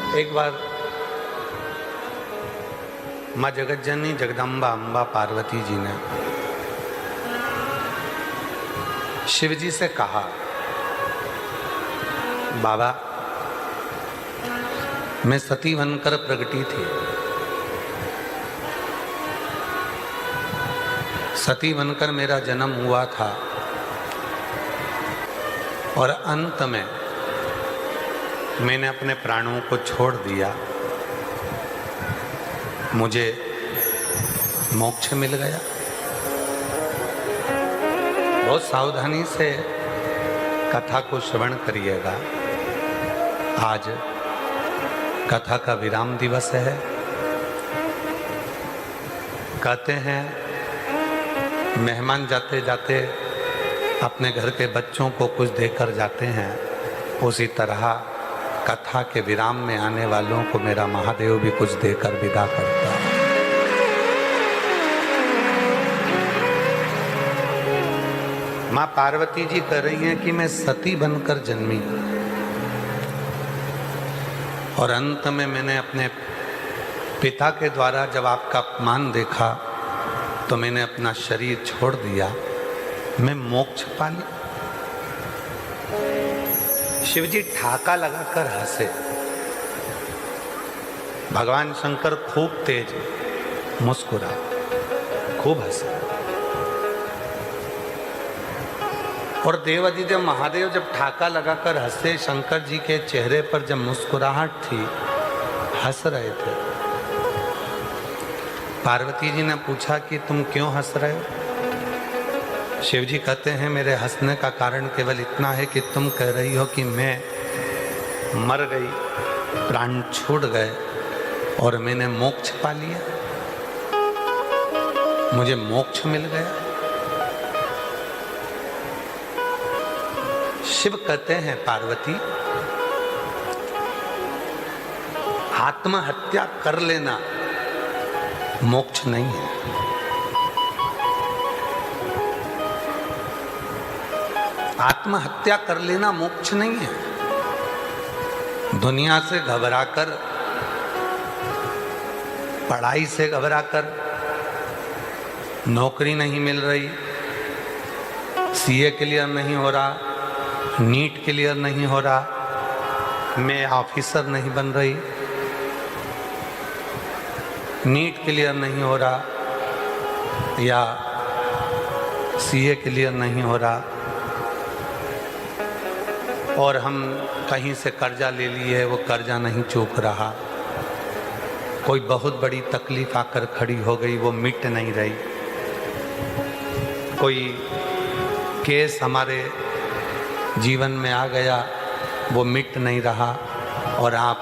एक बार माँ जगतजननी जगदम्बा अम्बा पार्वती जी ने शिव जी से कहा, बाबा मैं सती बनकर प्रगटी थी, सती बनकर मेरा जन्म हुआ था और अंत में मैंने अपने प्राणों को छोड़ दिया, मुझे मोक्ष मिल गया। बहुत सावधानी से कथा को श्रवण करिएगा। आज कथा का विराम दिवस है। कहते हैं मेहमान जाते जाते अपने घर के बच्चों को कुछ देकर जाते हैं, उसी तरह कथा के विराम में आने वालों को मेरा महादेव भी कुछ देकर विदा करता है। माँ पार्वती जी कह रही हैं कि मैं सती बनकर जन्मी और अंत में मैंने अपने पिता के द्वारा जब आपका अपमान देखा तो मैंने अपना शरीर छोड़ दिया, मैं मोक्ष पा लिया। शिवजी ठाका लगाकर हंसे। भगवान शंकर खूब तेज मुस्कुरा, खूब हंसे। और देवाधिदेव महादेव जब ठाका लगाकर हंसे, शंकर जी के चेहरे पर जब मुस्कुराहट थी, हंस रहे थे। पार्वती जी ने पूछा कि तुम क्यों हंस रहे हो? शिव जी कहते हैं मेरे हंसने का कारण केवल इतना है कि तुम कह रही हो कि मैं मर गई, प्राण छूट गए और मैंने मोक्ष पा लिया, मुझे मोक्ष मिल गया। शिव कहते हैं पार्वती, आत्महत्या कर लेना मोक्ष नहीं है। आत्महत्या कर लेना मोक्ष नहीं है। दुनिया से घबराकर, पढ़ाई से घबराकर, नौकरी नहीं मिल रही, सीए क्लियर नहीं हो रहा, नीट क्लियर नहीं हो रहा, मैं ऑफिसर नहीं बन रही, नीट क्लियर नहीं हो रहा या सीए क्लियर नहीं हो रहा और हम कहीं से कर्जा ले लिए, वो कर्जा नहीं चूक रहा, कोई बहुत बड़ी तकलीफ आकर खड़ी हो गई, वो मिट नहीं रही, कोई केस हमारे जीवन में आ गया, वो मिट नहीं रहा और आप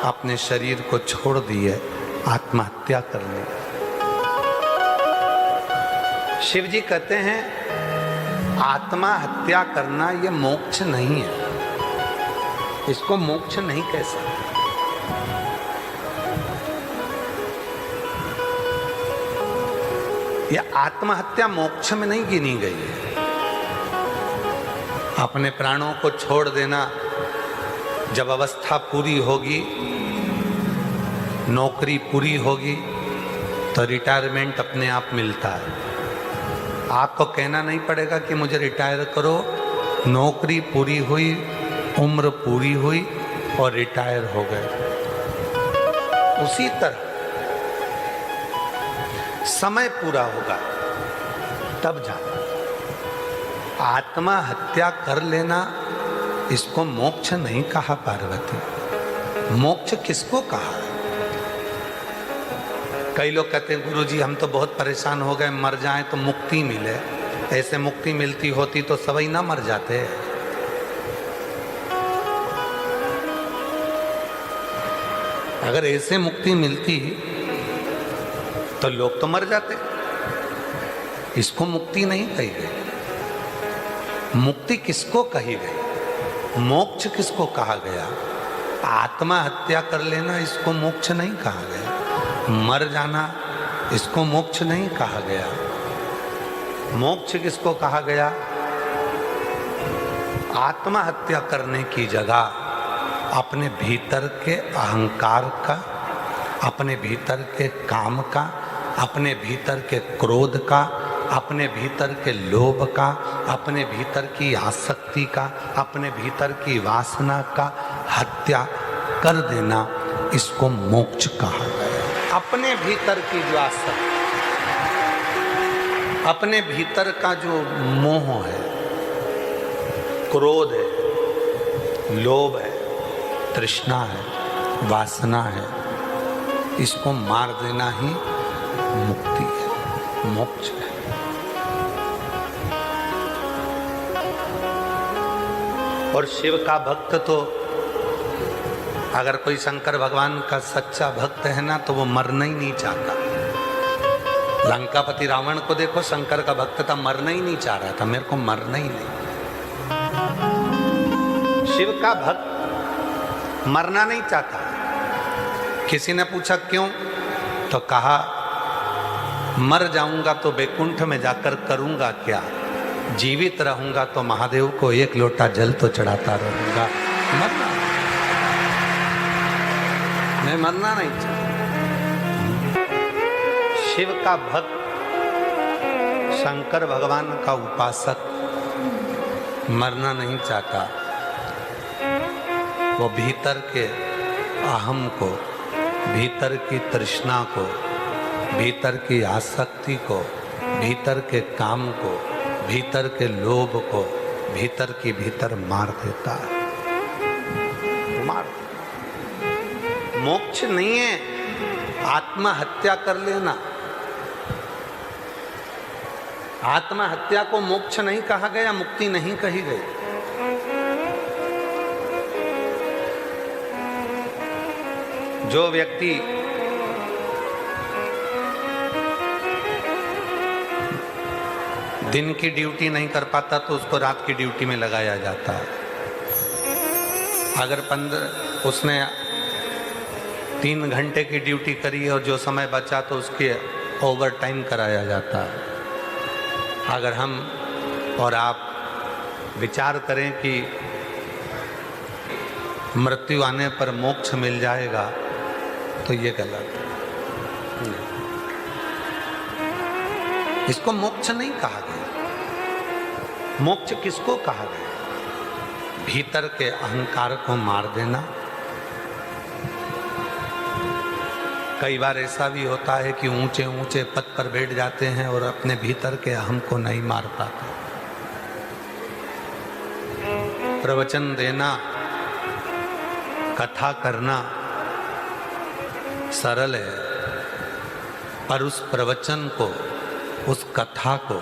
अपने शरीर को छोड़ दिए, आत्महत्या कर ली। शिव जी कहते हैं आत्महत्या करना ये मोक्ष नहीं है, इसको मोक्ष नहीं कह सकते। यह आत्महत्या मोक्ष में नहीं गिनी गई है। अपने प्राणों को छोड़ देना, जब अवस्था पूरी होगी, नौकरी पूरी होगी तो रिटायरमेंट अपने आप मिलता है। आपको कहना नहीं पड़ेगा कि मुझे रिटायर करो, नौकरी पूरी हुई, उम्र पूरी हुई और रिटायर हो गए। उसी तरह समय पूरा होगा तब जाना। आत्महत्या कर लेना इसको मोक्ष नहीं कहा पार्वती। मोक्ष किसको कहा? कई लोग कहते हैं गुरुजी हम तो बहुत परेशान हो गए, मर जाएं तो मुक्ति मिले। ऐसे मुक्ति मिलती होती तो सभी ना मर जाते। अगर ऐसे मुक्ति मिलती तो लोग तो मर जाते। इसको मुक्ति नहीं कही गई। मुक्ति किसको कही गई? मोक्ष किसको कहा गया? आत्महत्या कर लेना इसको मोक्ष नहीं कहा गया। मर जाना इसको मोक्ष नहीं कहा गया। मोक्ष किसको कहा गया? आत्महत्या करने की जगह अपने भीतर के अहंकार का, अपने भीतर के काम का, अपने भीतर के क्रोध का, अपने भीतर के लोभ का, अपने भीतर की आसक्ति का, अपने भीतर की वासना का हत्या कर देना, इसको मोक्ष कहा गया। अपने भीतर की जो आसक्ति, अपने भीतर का जो मोह है, क्रोध है, लोभ है, तृष्णा है, वासना है, इसको मार देना ही मुक्ति है, मोक्ष है। और शिव का भक्त तो, अगर कोई शंकर भगवान का सच्चा भक्त है ना, तो वो मरना ही नहीं चाहता। लंकापति रावण को देखो, शंकर का भक्त था, मरना ही नहीं चाह रहा था, मेरे को मरना ही नहीं। शिव का भक्त मरना नहीं चाहता। किसी ने पूछा क्यों, तो कहा मर जाऊंगा तो बैकुंठ में जाकर करूंगा क्या, जीवित रहूंगा तो महादेव को एक लोटा जल तो चढ़ाता रहूंगा। मरना, मैं मरना नहीं चाहता। शिव का भक्त, शंकर भगवान का उपासक मरना नहीं चाहता। वो भीतर के अहम को, भीतर की तृष्णा को, भीतर की आसक्ति को, भीतर के काम को, भीतर के लोभ को भीतर की भीतर मार देता है। मार, मोक्ष नहीं है आत्महत्या कर लेना। आत्महत्या को मोक्ष नहीं कहा गया, मुक्ति नहीं कही गई। जो व्यक्ति दिन की ड्यूटी नहीं कर पाता तो उसको रात की ड्यूटी में लगाया जाता है। अगर उसने 3 घंटे की ड्यूटी करी और जो समय बचा तो उसके ओवर टाइम कराया जाता है। अगर हम और आप विचार करें कि मृत्यु आने पर मोक्ष मिल जाएगा तो ये गलत है। इसको मोक्ष नहीं कहा गया। मोक्ष किसको कहा गया? भीतर के अहंकार को मार देना। कई बार ऐसा भी होता है कि ऊंचे ऊंचे पद पर बैठ जाते हैं और अपने भीतर के अहम को नहीं मार पाते। प्रवचन देना, कथा करना सरल है, पर उस प्रवचन को, उस कथा को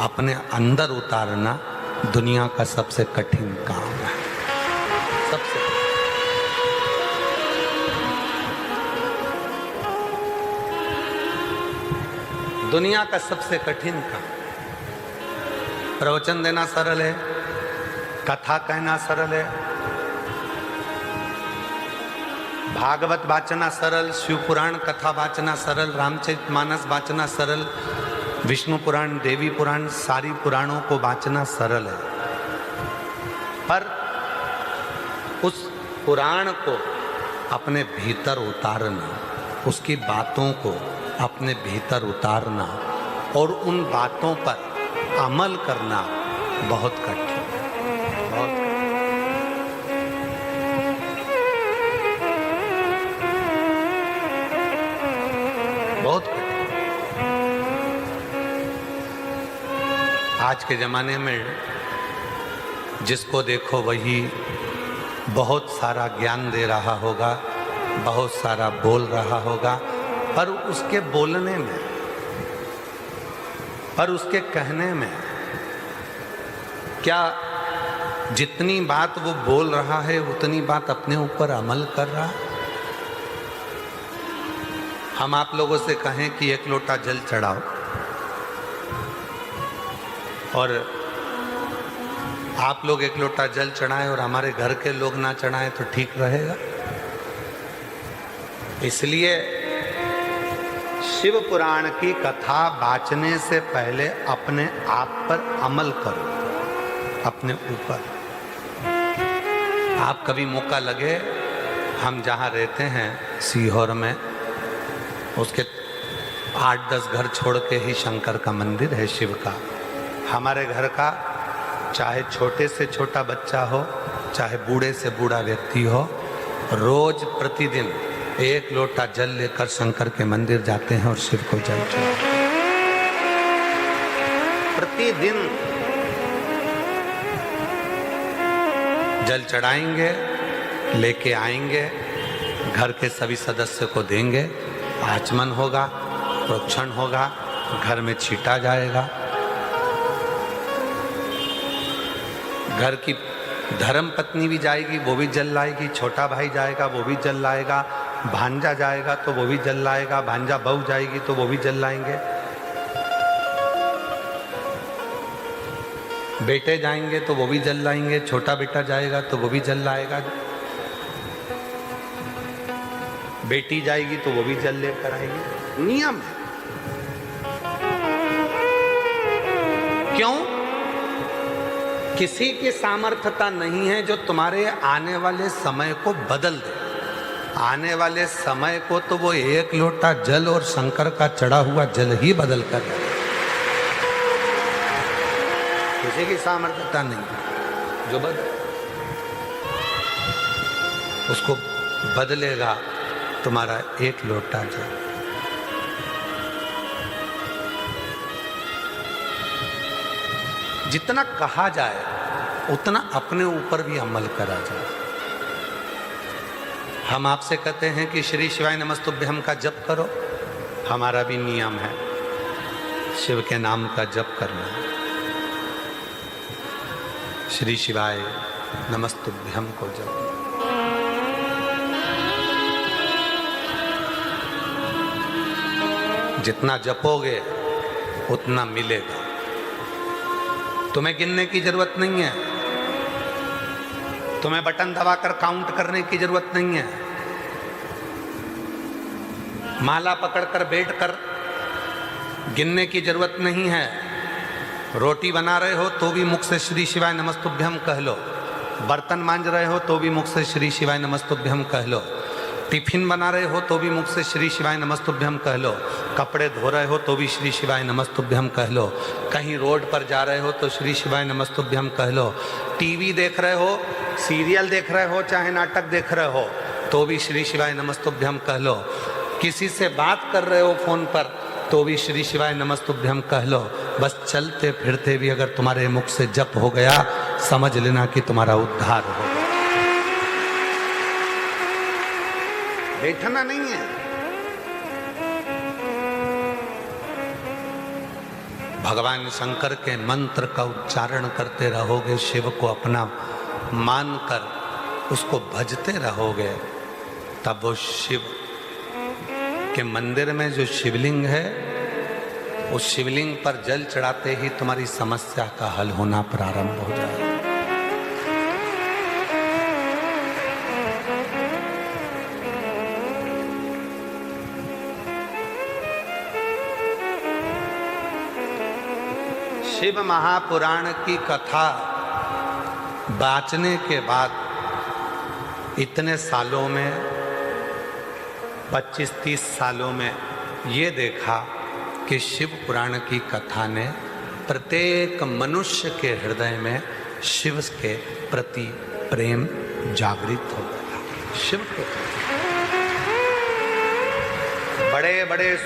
अपने अंदर उतारना दुनिया का सबसे कठिन काम है। सबसे दुनिया का सबसे कठिन काम। प्रवचन देना सरल है, कथा कहना सरल है, भागवत वाचना सरल, शिव पुराण कथा वाचना सरल, रामचरितमानस वाचना सरल, विष्णु पुराण, देवी पुराण, सारी पुराणों को वाचना सरल है। पर उस पुराण को अपने भीतर उतारना, उसकी बातों को अपने भीतर उतारना और उन बातों पर अमल करना बहुत कठिन है। बहुत बहुत आज के ज़माने में जिसको देखो वही बहुत सारा ज्ञान दे रहा होगा, बहुत सारा बोल रहा होगा, पर उसके बोलने में, पर उसके कहने में क्या जितनी बात वो बोल रहा है उतनी बात अपने ऊपर अमल कर रहा? हम आप लोगों से कहें कि 1 लोटा जल चढ़ाओ और आप लोग 1 लोटा जल चढ़ाएं और हमारे घर के लोग ना चढ़ाएं तो ठीक रहेगा? इसलिए शिव पुराण की कथा वाचने से पहले अपने आप पर अमल करो, अपने ऊपर। आप कभी मौका लगे, हम जहाँ रहते हैं सीहोर में, उसके 8-10 घर छोड़ के ही शंकर का मंदिर है, शिव का। हमारे घर का चाहे छोटे से छोटा बच्चा हो, चाहे बूढ़े से बूढ़ा व्यक्ति हो, रोज प्रतिदिन 1 लोटा जल लेकर शंकर के मंदिर जाते हैं और शिव को जल चढ़ाते हैं। प्रतिदिन जल चढ़ाएंगे, लेके आएंगे, घर के सभी सदस्य को देंगे, आचमन होगा, प्रोक्षण होगा, घर में छीटा जाएगा। घर की धर्म पत्नी भी जाएगी, वो भी जल लाएगी, छोटा भाई जाएगा, वो भी जल लाएगा, भांजा जाएगा तो वो भी जल लाएगा, भांजा बहू जाएगी तो वो भी जल लाएंगे, बेटे जाएंगे तो वो भी जल लाएंगे, छोटा बेटा जाएगा तो वो भी जल लाएगा, बेटी जाएगी तो वो भी जल लेकर आएगी। नियम है। क्यों? किसी की सामर्थ्यता नहीं है जो तुम्हारे आने वाले समय को बदल दे। आने वाले समय को तो वो 1 लोटा जल और शंकर का चढ़ा हुआ जल ही बदल कर दे। किसी की सामर्थ्यता नहीं जो उसको बदलेगा तुम्हारा 1 लोटा जल। जितना कहा जाए उतना अपने ऊपर भी अमल करा जाए। हम आपसे कहते हैं कि श्री शिवाय नमस्तुभ्यम का जप करो, हमारा भी नियम है शिव के नाम का जप करना। श्री शिवाय नमस्तुभ्यम को जप। जितना जपोगे उतना मिलेगा। तुम्हें गिनने की जरूरत नहीं है, तुम्हें बटन दबाकर काउंट करने की जरूरत नहीं है, माला पकड़कर बैठकर गिनने की जरूरत नहीं है। रोटी बना रहे हो तो भी मुख से श्री शिवाय नमस्तुभ्यम कह लो, बर्तन मांज रहे हो तो भी मुख से श्री शिवाय नमस्तुभ्यम कह लो, टिफिन बना रहे हो तो भी मुख से श्री शिवाय नमस्तुभ्यम कह लो, कपड़े धो रहे हो तो भी श्री शिवाय नमस्तुभ्यम कह लो, कहीं रोड पर जा रहे हो तो श्री शिवाय नमस्तुभ्यम कह लो, टीवी देख रहे हो, सीरियल देख रहे हो, चाहे नाटक देख रहे हो तो भी श्री शिवाय नमस्तुभ्यम कह लो, किसी से बात कर रहे हो फोन पर तो भी श्री शिवाय नमस्तुभ्यम कह लो। बस चलते फिरते भी अगर तुम्हारे मुख से जप हो गया, समझ लेना कि तुम्हारा उद्धार हो गया। बैठना नहीं है। भगवान शंकर के मंत्र का उच्चारण करते रहोगे, शिव को अपना मानकर उसको भजते रहोगे, तब वो शिव के मंदिर में जो शिवलिंग है, उस शिवलिंग पर जल चढ़ाते ही तुम्हारी समस्या का हल होना प्रारंभ हो जाएगा। शिव महापुराण की कथा बाँचने के बाद इतने सालों में, 25-30 सालों में ये देखा कि शिव पुराण की कथा ने प्रत्येक मनुष्य के हृदय में शिव के प्रति प्रेम जागृत हो गया। शिव के प्रति बड़े बड़े